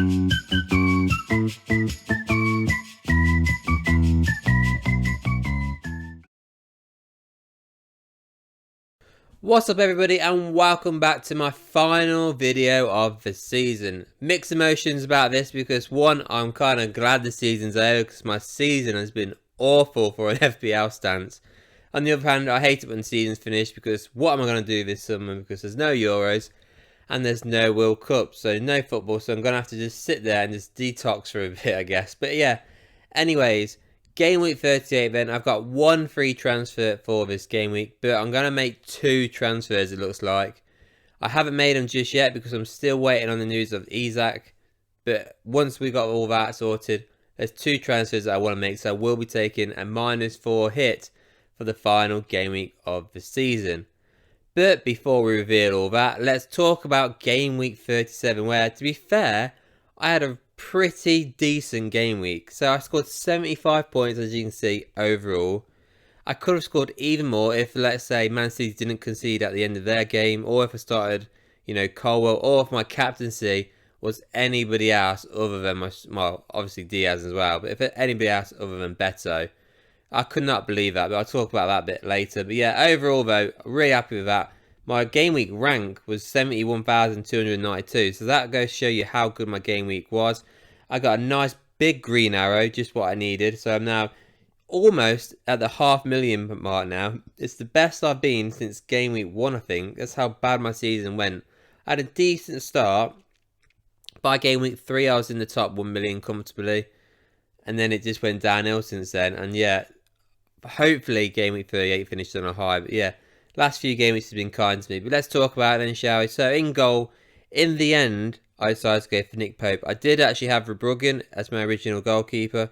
What's up everybody, and welcome back to my final video of the season. Mixed emotions about this because one, I'm kind of glad the season's over because my season has been awful for an FPL stance. On the other hand, I hate it when the season's finished because what am I going to do this summer, because there's no Euros and there's no World Cup, so no football, so I'm going to have to just sit there and just detox for a bit, I guess. But yeah, anyways, Game week 38 then, I've got one free transfer for this game week, but I'm going to make two transfers it looks like. I haven't made them just yet because I'm still waiting on the news of Isaac, but once we got all that sorted, there's two transfers that I want to make, so I will be taking a -4 hit for the final game week of the season. But before we reveal all that, let's talk about game week 37, where, to be fair, I had a pretty decent game week. So I scored 75 points, as you can see, overall. I could have scored even more if, let's say, Man City didn't concede at the end of their game, or if I started, Colwell, or if my captaincy was anybody else other than well, obviously Diaz as well, but if anybody else other than Beto. I could not believe that, but I'll talk about that a bit later. But yeah, overall though, really happy with that. My game week rank was 71,292, so that goes to show you how good my game week was. I got a nice big green arrow, just what I needed, so I'm now almost at the 500,000 mark now. It's the best I've been since game week 1, I think. That's how bad my season went. I had a decent start. By game week 3, I was in the top 1 million comfortably, and then it just went downhill since then. And yeah, hopefully game week 38 finished on a high, but yeah, last few game weeks have been kind to me. But let's talk about it then, shall we? So in goal, in the end, I decided to go for Nick Pope. I did actually have Verbruggen as my original goalkeeper,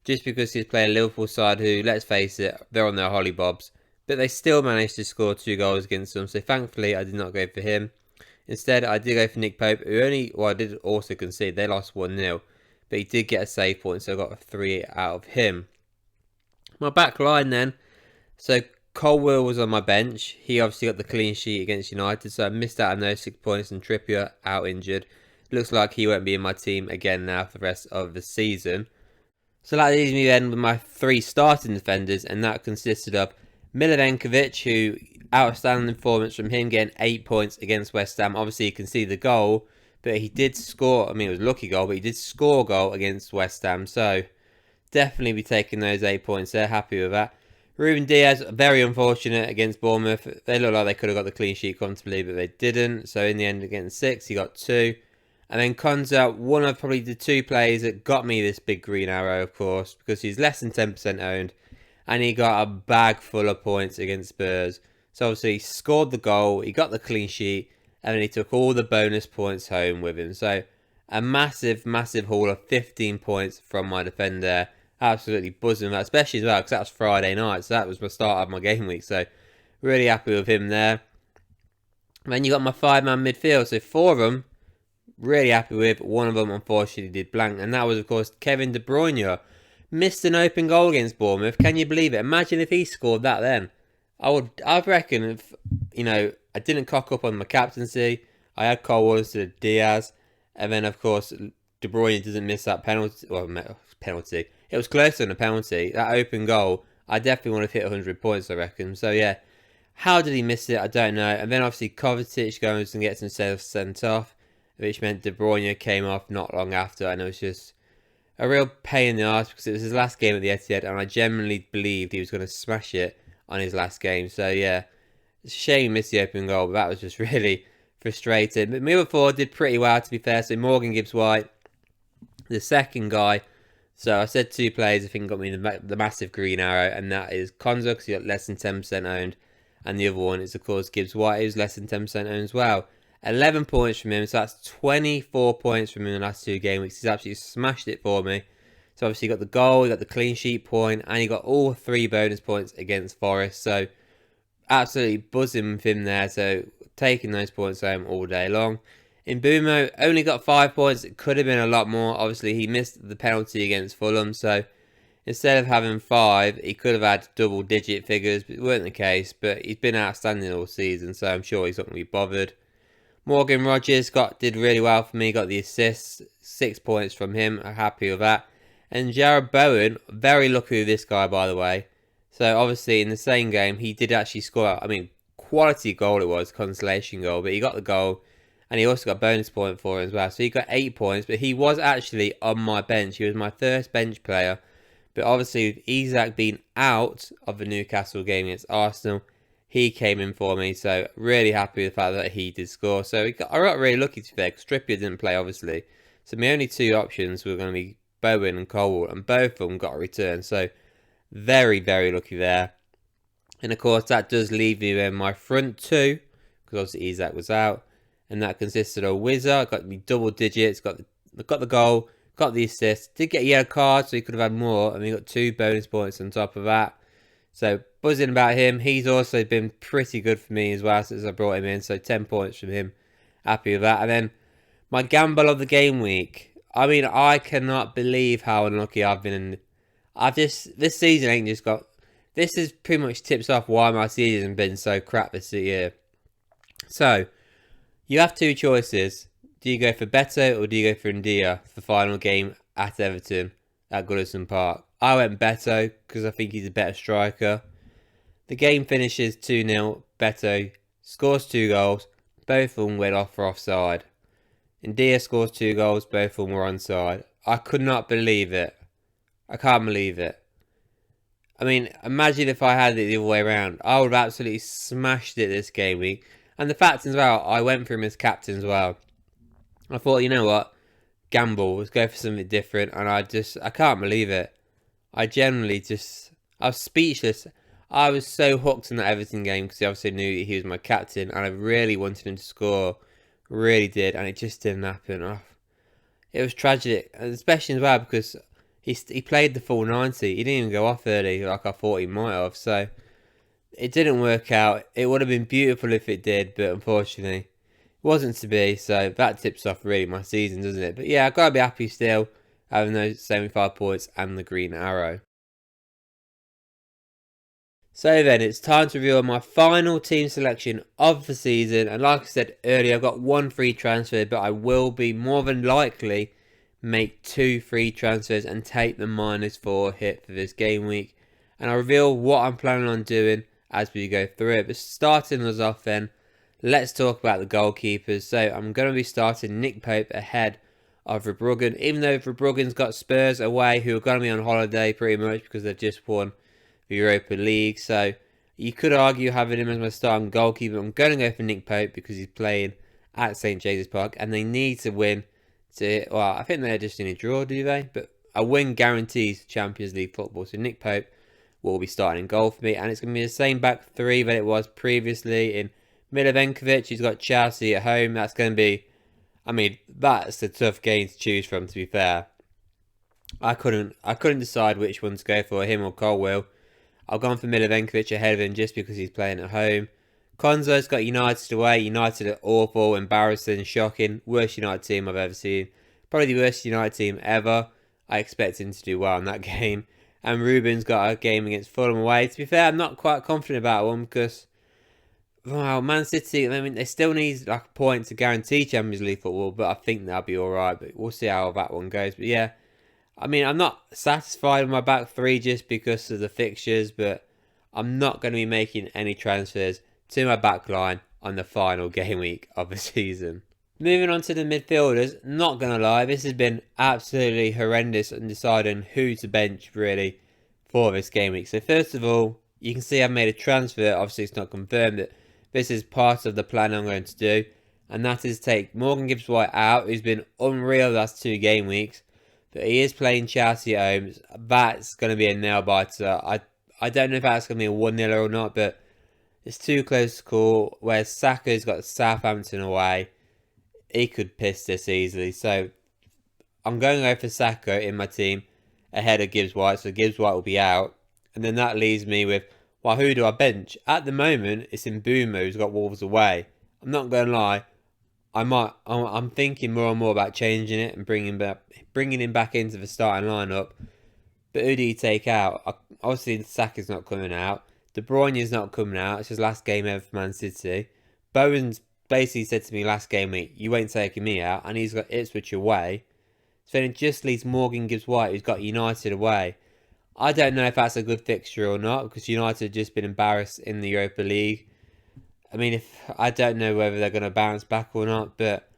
just because he's playing a Liverpool side who, let's face it, they're on their hollybobs, but they still managed to score 2 goals against them, so thankfully I did not go for him. Instead, I did go for Nick Pope, who I did also concede, they lost 1-0, but he did get a save point, so I got a 3 out of him. My back line then, so Colwell was on my bench. He obviously got the clean sheet against United, so I missed out on those 6 points, and Trippier out injured. Looks like he won't be in my team again now for the rest of the season. So that leaves me then with my 3 starting defenders, and that consisted of Milivenkovic, who, outstanding performance from him, getting 8 points against West Ham. Obviously you can see the goal, but he did score, I mean it was a lucky goal, but he did score a goal against West Ham, so definitely be taking those 8 points there, happy with that. Ruben Diaz, very unfortunate against Bournemouth. They looked like they could have got the clean sheet comfortably, but they didn't. So in the end, against 6, he got 2. And then Konza, one of probably the 2 players that got me this big green arrow, of course, because he's less than 10% owned. And he got a bag full of points against Spurs. So obviously he scored the goal, he got the clean sheet, and then he took all the bonus points home with him. So a massive, massive haul of 15 points from my defender. Absolutely buzzing that, especially as well because that was Friday night, so that was my start of my game week, so really happy with him there. And then you got my 5-man midfield, so 4 of them really happy with. One of them unfortunately did blank, and that was of course Kevin De Bruyne. Missed an open goal against Bournemouth. Can you believe it? Imagine if he scored that then. I reckon if I didn't cock up on my captaincy, I had Colwell instead of Diaz, and then of course De Bruyne doesn't miss that penalty. Well, penalty. It was close on a penalty. That open goal, I definitely would have hit 100 points, I reckon. So yeah, how did he miss it? I don't know. And then obviously Kovacic goes and gets himself sent off, which meant De Bruyne came off not long after, and it was just a real pain in the arse because it was his last game at the Etihad, and I genuinely believed he was going to smash it on his last game. So yeah, it's a shame he missed the open goal, but that was just really frustrating. But my other 4 did pretty well, to be fair. So Morgan Gibbs-White, the second guy. So I said 2 players I think got me the massive green arrow, and that is Konza, because he got less than 10% owned, and the other one is of course Gibbs-White, who's less than 10% owned as well. 11 points from him, so that's 24 points from him in the last 2 game weeks. He's absolutely smashed it for me. So obviously he got the goal, he got the clean sheet point, and he got all 3 bonus points against Forest. So absolutely buzzing with him there, so taking those points home all day long. In Mbeumo, only got 5 points. It could have been a lot more. Obviously, he missed the penalty against Fulham. So, instead of having 5, he could have had double-digit figures. But it weren't the case. But he's been outstanding all season. So, I'm sure he's not going to be bothered. Morgan Rogers did really well for me, got the assists, 6 points from him, I'm happy with that. And Jared Bowen, very lucky with this guy, by the way. So obviously in the same game, he did actually score, I mean, quality goal it was, consolation goal, but he got the goal, and he also got a bonus point for it as well. So he got 8 points, but he was actually on my bench. He was my first bench player. But obviously with Isak being out of the Newcastle game against Arsenal, he came in for me. So really happy with the fact that he did score. So I got really lucky to be fair, because Trippier didn't play obviously. So my only 2 options were going to be Bowen and Colwell, and both of them got a return. So very, very lucky there. And of course that does leave me in my front 2, because obviously Isak was out. And that consisted of Wizard, got me double digits, got the goal, got the assist, did get a yellow card, so he could have had more, and we got 2 bonus points on top of that. So buzzing about him. He's also been pretty good for me as well since I brought him in, so 10 points from him. Happy with that. And then my gamble of the game week. I mean, I cannot believe how unlucky I've been. This season ain't just got. This is pretty much tips off why my season has been so crap this year. So you have 2 choices. Do you go for Beto or do you go for Ndia for the final game at Everton at Goodison Park? I went Beto because I think he's a better striker. The game finishes 2-0. Beto scores 2 goals. Both of them went off for offside. Ndia scores 2 goals. Both of them were onside. I could not believe it. I can't believe it. I mean, imagine if I had it the other way around. I would have absolutely smashed it this game week. And the fact as well, I went for him as captain as well. I thought, you know what? Gamble. Let's go for something different. And I can't believe it. I was speechless. I was so hooked on that Everton game because I obviously knew he was my captain. And I really wanted him to score. Really did. And it just didn't happen. Oh, it was tragic. And especially as well because he played the full 90. He didn't even go off early like I thought he might have. So it didn't work out. It would have been beautiful if it did, but unfortunately, it wasn't to be. So that tips off really my season, doesn't it? But yeah, I've got to be happy still having those 75 points and the green arrow. So then, it's time to reveal my final team selection of the season. And like I said earlier, I've got 1 free transfer, but I will be more than likely make 2 free transfers and take the -4 hit for this game week. And I'll reveal what I'm planning on doing as we go through it. But starting us off then, let's talk about the goalkeepers. So I'm going to be starting Nick Pope ahead of Verbruggen. Even though Verbruggen's got Spurs away, who are going to be on holiday pretty much because they've just won the Europa League. So you could argue having him as my starting goalkeeper. I'm going to go for Nick Pope because he's playing at St. James's Park. And they need to win. Well, I think they just need a draw, do they? But a win guarantees Champions League football. So Nick Pope will be starting in goal for me. And it's going to be the same back 3 that it was previously in Milivojevic. He's got Chelsea at home. That's going to be... I mean, that's a tough game to choose from, to be fair. I couldn't decide which one to go for, him or Colwell. I've gone for Milivojevic ahead of him just because he's playing at home. Konzo's got United away. United are awful, embarrassing, shocking. Worst United team I've ever seen. Probably the worst United team ever. I expect him to do well in that game. And Ruben's got a game against Fulham away. To be fair, I'm not quite confident about one because... Well, Man City, I mean, they still need like a point to guarantee Champions League football, but I think they'll be alright. But we'll see how that one goes. But yeah, I mean, I'm not satisfied with my back 3 just because of the fixtures, but I'm not going to be making any transfers to my back line on the final game week of the season. Moving on to the midfielders, not going to lie, this has been absolutely horrendous in deciding who to bench really for this game week. So first of all, you can see I've made a transfer. Obviously, it's not confirmed that this is part of the plan I'm going to do, and that is take Morgan Gibbs-White out, who's been unreal the last 2 game weeks, but he is playing Chelsea at home. That's going to be a nail biter. I don't know if that's going to be a 1-0 or not, but it's too close to call. Whereas Saka's got Southampton away, he could piss this easily. So I'm going to go for Saka in my team ahead of Gibbs-White, so Gibbs-White will be out, and then that leaves me with, well, who do I bench? At the moment, it's Mbeumo, who's got Wolves away. I'm not going to lie, I'm thinking more and more about changing it and bringing him back into the starting lineup. But who do you take out? Obviously, Saka's not coming out. De Bruyne is not coming out. It's his last game ever for Man City. Bowen's basically said to me last game week, you ain't taking me out, and he's got Ipswich away. So then it just leaves Morgan Gibbs White, who's got United away. I don't know if that's a good fixture or not, because United have just been embarrassed in the Europa League. I mean, I don't know whether they're going to bounce back or not, but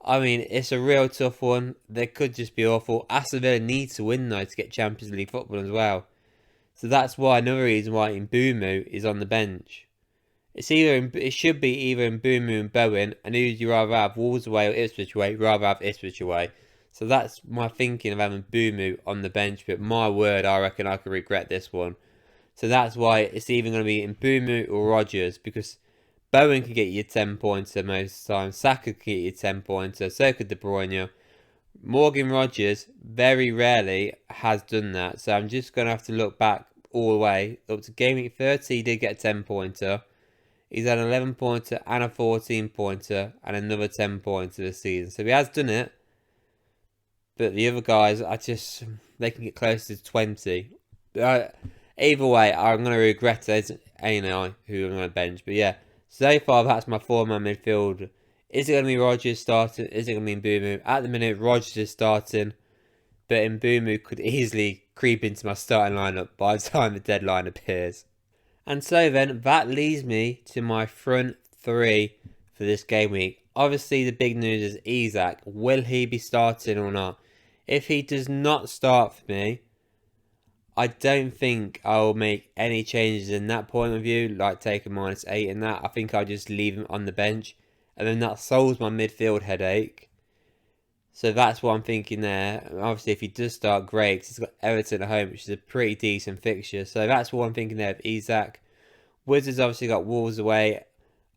I mean, it's a real tough one. They could just be awful. Aston Villa need to win, though, to get Champions League football as well. So that's why another reason why Mbeumo is on the bench. It should be either Mbeumo and Bowen, and who would you rather have, Wolves away or Ipswich away? Rather have Ipswich away. So that's my thinking of having Mbeumo on the bench, but my word, I reckon I could regret this one. So that's why it's either going to be Mbeumo or Rodgers, because Bowen can get you a 10-pointer most of the time. Saka can get you a 10-pointer. So could De Bruyne. Morgan Rodgers very rarely has done that. So I'm just going to have to look back all the way. Up to game week 30, he did get a 10-pointer. He's had an 11-pointer and a 14-pointer and another 10-pointer this season. So he has done it. But the other guys, they can get close to 20. Either way, I'm going to regret it. A&I, who I'm going to bench. But yeah. So far, that's my 4-man midfield. Is it going to be Rodgers starting? Is it going to be Mbeumo? At the minute, Rodgers is starting. But Mbeumo could easily creep into my starting lineup by the time the deadline appears. And so then, that leads me to my front three for this game week. Obviously, the big news is Isak. Will he be starting or not? If he does not start for me, I don't think I'll make any changes in that point of view, like taking -8 in that. I think I'll just leave him on the bench, and then that solves my midfield headache. So that's what I'm thinking there. And obviously, if he does start, great, because he's got Everton at home, which is a pretty decent fixture. So that's what I'm thinking there of Isak. Wizards obviously got Wolves away.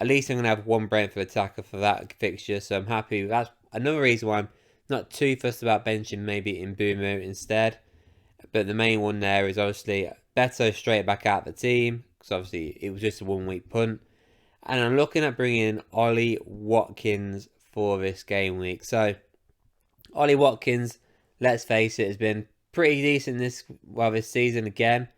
At least I'm going to have one Brentford attacker for that fixture, so I'm happy. That's another reason why I'm not too fussed about benching maybe Mbeumo instead. But the main one there is obviously Beto straight back out the team, because obviously it was just a 1-week punt. And I'm looking at bringing in Ollie Watkins for this game week. So, Ollie Watkins, let's face it, has been pretty decent this season again.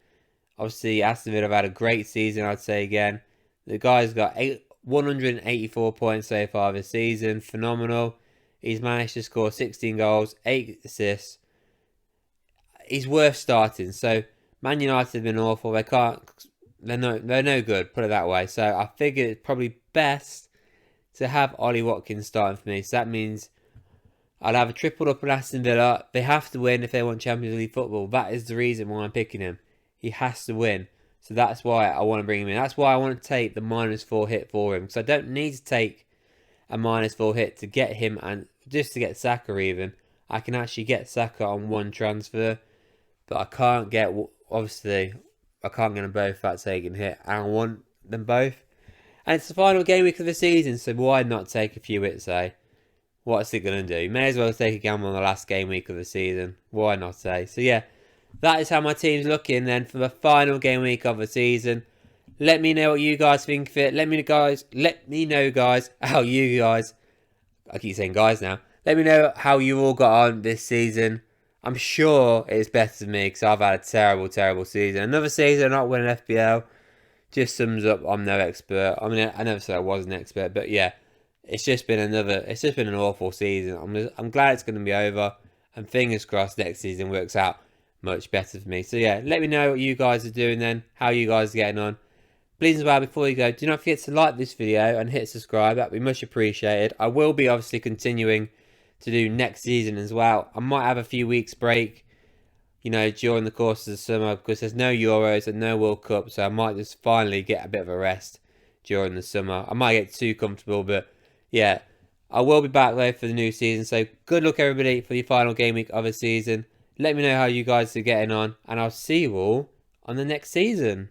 Obviously, Aston Villa have had a great season, I'd say again. The guy's got 184 points so far this season. Phenomenal. He's managed to score 16 goals, 8 assists. He's worth starting. So Man United have been awful. They're no good, put it that way. So I figured it's probably best to have Ollie Watkins starting for me. So that means I'll have a triple up at Aston Villa. They have to win if they want Champions League football. That is the reason why I'm picking him. He has to win. So that's why I want to bring him in. That's why I want to take the -4 hit for him. Because I don't need to take a -4 hit to get him, and just to get Saka even. I can actually get Saka on one transfer. But I can't get, obviously, I can't get them both without taking a hit. And I want them both. And it's the final game week of the season, so why not take a few hits, eh? What's it going to do? You may as well take a gamble on the last game week of the season. Why not, eh? So yeah, that is how my team's looking then for the final game week of the season. Let me know what you guys think of it. Let me know, guys, how you guys, I keep saying guys now. Let me know how you all got on this season. I'm sure it's better than me because I've had a terrible, terrible season. Another season not winning FPL just sums up I'm no expert. I mean, I never said I was an expert, but yeah, it's just been an awful season. I'm glad it's going to be over, and fingers crossed next season works out much better for me. So yeah, let me know what you guys are doing then, how you guys are getting on. Please as well, before you go, do not forget to like this video and hit subscribe. That'd be much appreciated. I will be obviously continuing to do next season as well. I might have a few weeks break, during the course of the summer, because there's no Euros and no World Cup, so I might just finally get a bit of a rest during the summer. I might get too comfortable, but yeah, I will be back though for the new season. So good luck everybody for your final game week of the season. Let me know how you guys are getting on, and I'll see you all on the next season.